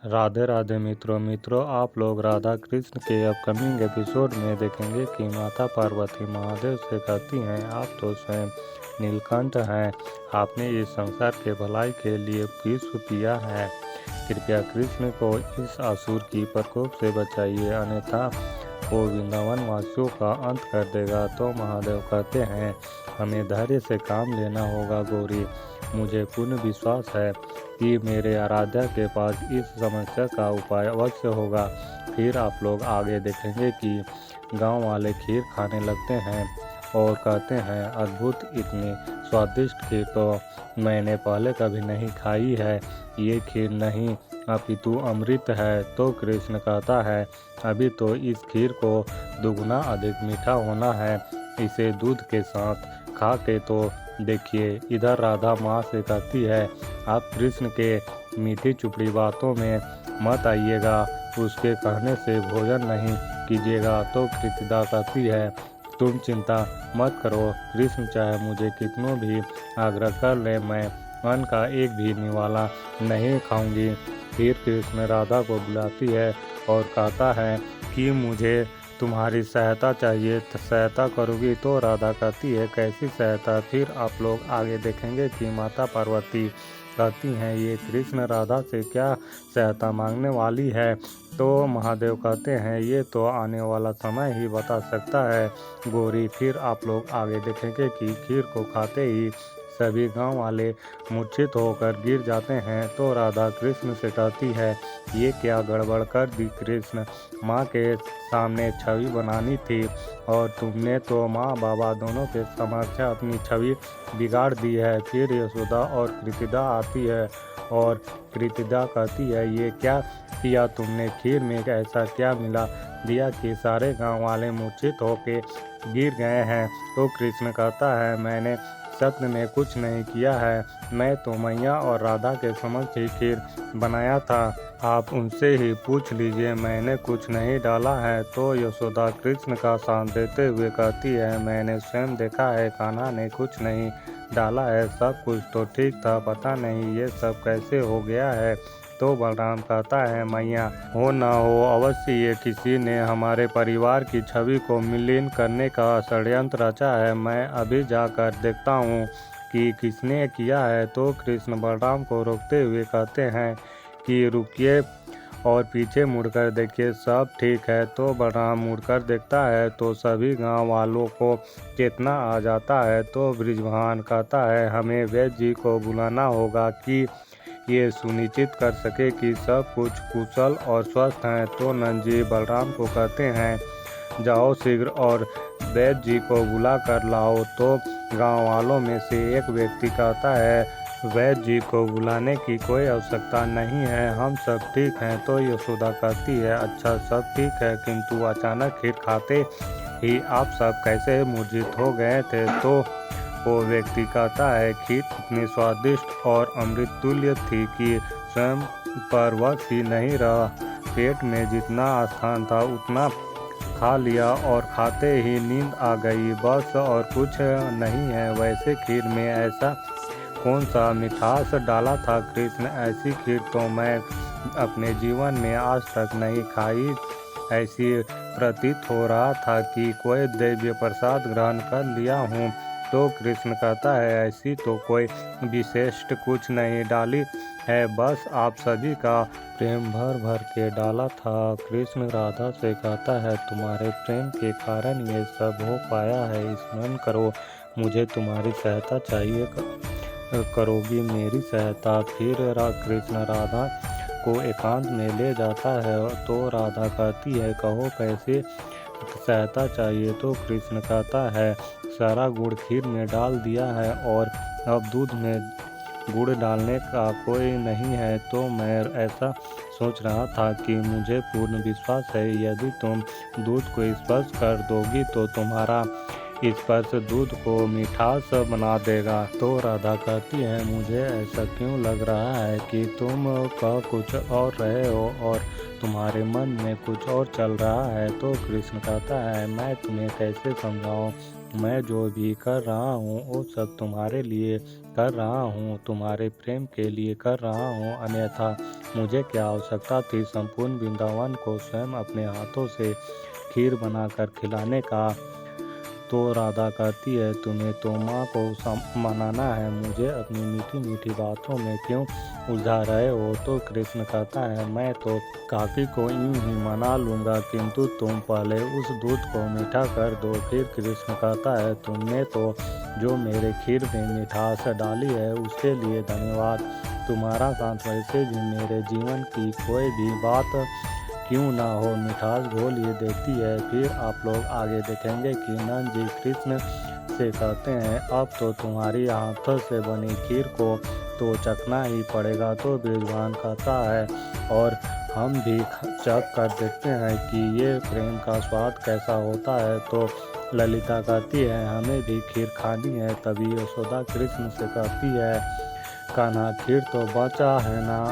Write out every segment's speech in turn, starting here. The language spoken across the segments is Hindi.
राधे राधे मित्रों आप लोग राधा कृष्ण के अपकमिंग एपिसोड में देखेंगे कि माता पार्वती महादेव से कहती हैं, आप तो स्वयं नीलकंठ हैं, आपने इस संसार के भलाई के लिए विष पिया है। कृपया कृष्ण को इस असुर की प्रकोप से बचाइए, अन्यथा वो वृंदावन वासियों का अंत कर देगा। तो महादेव कहते हैं, हमें धैर्य से काम लेना होगा गौरी। मुझे पूर्ण विश्वास है कि मेरे आराध्या के पास इस समस्या का उपाय अवश्य होगा। फिर आप लोग आगे देखेंगे कि गांव वाले खीर खाने लगते हैं और कहते हैं, अद्भुत, इतनी स्वादिष्ट खीर तो मैंने पहले कभी नहीं खाई है। ये खीर नहीं अपितु अमृत है। तो कृष्ण कहता है, अभी तो इस खीर को दुगना अधिक मीठा होना है, इसे दूध के साथ खा के तो देखिए। इधर राधा माँ से कहती है, आप कृष्ण के मीठी चुपड़ी बातों में मत आइएगा, उसके कहने से भोजन नहीं कीजिएगा। तो कृतिदा कहती है, तुम चिंता मत करो, कृष्ण चाहे मुझे कितनों भी आग्रह कर ले, मैं अन्न का एक भी निवाला नहीं खाऊंगी। फिर कृष्ण राधा को बुलाती है और कहता है कि मुझे तुम्हारी सहायता चाहिए, सहायता करोगी? तो राधा कहती है, कैसी सहायता? फिर आप लोग आगे देखेंगे कि माता पार्वती कहती हैं, ये कृष्ण राधा से क्या सहायता मांगने वाली है? तो महादेव कहते हैं, ये तो आने वाला समय ही बता सकता है गौरी। फिर आप लोग आगे देखेंगे कि खीर को खाते ही सभी गांव वाले मूर्छित होकर गिर जाते हैं। तो राधा कृष्ण से कहती है, ये क्या गड़बड़ कर दी कृष्ण? माँ के सामने छवि बनानी थी और तुमने तो माँ बाबा दोनों के समक्ष अपनी छवि बिगाड़ दी है। फिर यशोदा और कृतिदा आती है और कृतिदा कहती है, ये क्या किया तुमने? खीर में ऐसा क्या मिला दिया कि सारे गांव वाले मूर्छित होके गिर गए हैं? तो कृष्ण कहता है, मैंने सत्य में कुछ नहीं किया है, मैं तो मैया और राधा के समक्ष ही खीर बनाया था, आप उनसे ही पूछ लीजिए, मैंने कुछ नहीं डाला है। तो यशोदा कृष्ण का साथ देते हुए कहती है, मैंने स्वयं देखा है, कान्हा ने कुछ नहीं डाला है, सब कुछ तो ठीक था, पता नहीं ये सब कैसे हो गया है। तो बलराम कहता है, मैया हो ना हो, अवश्य ये किसी ने हमारे परिवार की छवि को मिलीन करने का षड्यंत्र रचा है, मैं अभी जाकर देखता हूँ कि किसने किया है। तो कृष्ण बलराम को रोकते हुए कहते हैं कि रुकिए और पीछे मुड़कर देखिए, सब ठीक है। तो बलराम मुड़कर देखता है तो सभी गांव वालों को चेतना आ जाता है। तो बृजभान कहता है, हमें वैद्य जी को बुलाना होगा कि ये सुनिश्चित कर सके कि सब कुछ कुशल और स्वस्थ हैं। तो नंद जी बलराम को कहते हैं, जाओ शीघ्र और वैद्य जी को बुला कर लाओ। तो गांव वालों में से एक व्यक्ति कहता है, वैद्य जी को बुलाने की कोई आवश्यकता नहीं है, हम सब ठीक हैं। तो यशोदा कहती है, अच्छा सब ठीक है, किंतु अचानक खीर खाते ही आप सब कैसे मूर्छित हो गए थे? तो वो व्यक्ति कहता है, खीर इतनी स्वादिष्ट और अमृत तुल्य थी कि स्वयं पर वश ही नहीं रहा, पेट में जितना स्थान था उतना खा लिया और खाते ही नींद आ गई, बस और कुछ नहीं है। वैसे खीर में ऐसा कौन सा मिठास डाला था कृष्ण? ऐसी खीर तो मैं अपने जीवन में आज तक नहीं खाई, ऐसी प्रतीत हो रहा था कि कोई दैवीय प्रसाद ग्रहण कर लिया हूँ। तो कृष्ण कहता है, ऐसी तो कोई विशिष्ट कुछ नहीं डाली है, बस आप सभी का प्रेम भर भर के डाला था। कृष्ण राधा से कहता है, तुम्हारे प्रेम के कारण ये सब हो पाया है, स्मरण करो, मुझे तुम्हारी सहायता चाहिए, करोगी मेरी सहायता? फिर कृष्ण राधा को एकांत में ले जाता है। तो राधा कहती है, कहो कैसे सहायता चाहिए? तो कृष्ण कहता है, सारा गुड़ खीर में डाल दिया है और अब दूध में गुड़ डालने का कोई नहीं है। तो मैं ऐसा सोच रहा था कि मुझे पूर्ण विश्वास है, यदि तुम दूध को स्पर्श कर दोगी तो तुम्हारा स्पर्श दूध को मिठास बना देगा। तो राधा कहती है, मुझे ऐसा क्यों लग रहा है कि तुम कह कुछ और रहे हो और तुम्हारे मन में कुछ और चल रहा है? तो कृष्ण कहता है, मैं तुम्हें कैसे समझाऊं, मैं जो भी कर रहा हूँ वो सब तुम्हारे लिए कर रहा हूँ, तुम्हारे प्रेम के लिए कर रहा हूँ, अन्यथा मुझे क्या आवश्यकता थी संपूर्ण वृंदावन को स्वयं अपने हाथों से खीर बनाकर खिलाने का। तो राधा कहती है, तुम्हें तो माँ को मनाना है, मुझे अपनी मीठी मीठी बातों में क्यों उलझा रहे हो। तो कृष्ण कहता है, मैं तो काकी को यूं ही मना लूँगा, किंतु तुम पहले उस दूध को मीठा कर दो। फिर कृष्ण कहता है, तुमने तो जो मेरे खीर में मिठास डाली है उसके लिए धन्यवाद। तुम्हारा साथ वैसे भी मेरे जीवन की कोई भी बात क्यों ना हो मिठास घोल ही देती है। फिर आप लोग आगे देखेंगे कि नंद जी कृष्ण से कहते हैं, अब तो तुम्हारी हाथों से बनी खीर को तो चखना ही पड़ेगा। तो बृजवान कहता है, और हम भी चख कर देखते हैं कि ये प्रेम का स्वाद कैसा होता है। तो ललिता कहती है, हमें भी खीर खानी है। तभी यशोदा कृष्ण से कहती है, कान्हा खीर तो बचा है ना।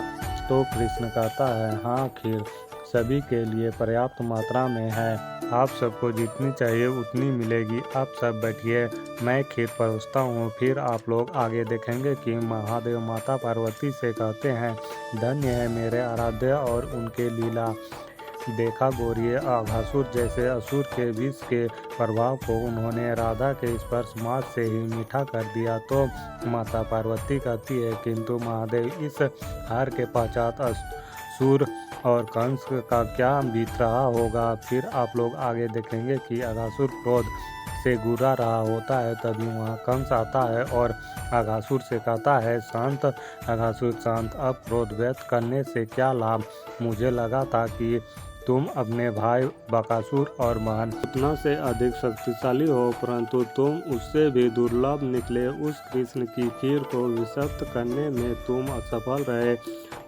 तो कृष्ण कहता है, हाँ खीर सभी के लिए पर्याप्त मात्रा में है, आप सबको जितनी चाहिए उतनी मिलेगी। आप सब बैठिए, मैं खीर परोसता हूँ। फिर आप लोग आगे देखेंगे कि महादेव माता पार्वती से कहते हैं, धन्य है मेरे आराध्य और उनके लीला। देखा गौरी, अघासुर जैसे असुर के विष के प्रभाव को उन्होंने राधा के स्पर्श मात्र से ही मीठा कर दिया। तो माता पार्वती कहती है, किंतु महादेव इस हार के पश्चात असुर और कंस का क्या बीत रहा होगा। फिर आप लोग आगे देखेंगे कि अघासुर क्रोध से गुर्रा रहा होता है। तभी वहाँ कंस आता है और अघासुर से कहता है, शांत अघासुर शांत, अब क्रोध व्यक्त करने से क्या लाभ। मुझे लगा था कि तुम अपने भाई बकासुर और बहन उतना से अधिक शक्तिशाली हो, परंतु तुम उससे भी दुर्लभ निकले। उस कृष्ण की खीर को विषक्त करने में तुम असफल रहे।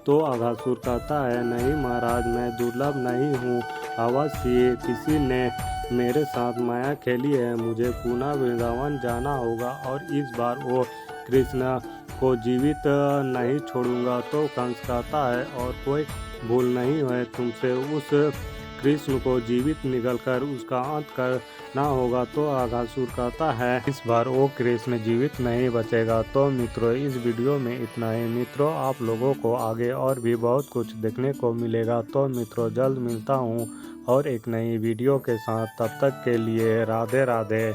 तो अघासुर कहता है, नहीं महाराज, मैं दुर्लभ नहीं हूँ, अवश्य किसी ने मेरे साथ माया खेली है। मुझे पुनः वृंदावन जाना होगा और इस बार वो कृष्ण को जीवित नहीं छोड़ूंगा। तो कंस कहता है, और कोई भूल नहीं है तुमसे, उस कृष्ण को जीवित निगलकर उसका अंत करना होगा। तो अघासुर कहता है, इस बार वो कृष्ण जीवित नहीं बचेगा। तो मित्रों, इस वीडियो में इतना ही। मित्रों, आप लोगों को आगे और भी बहुत कुछ देखने को मिलेगा। तो मित्रों, जल्द मिलता हूँ और एक नई वीडियो के साथ। तब तक के लिए राधे राधे।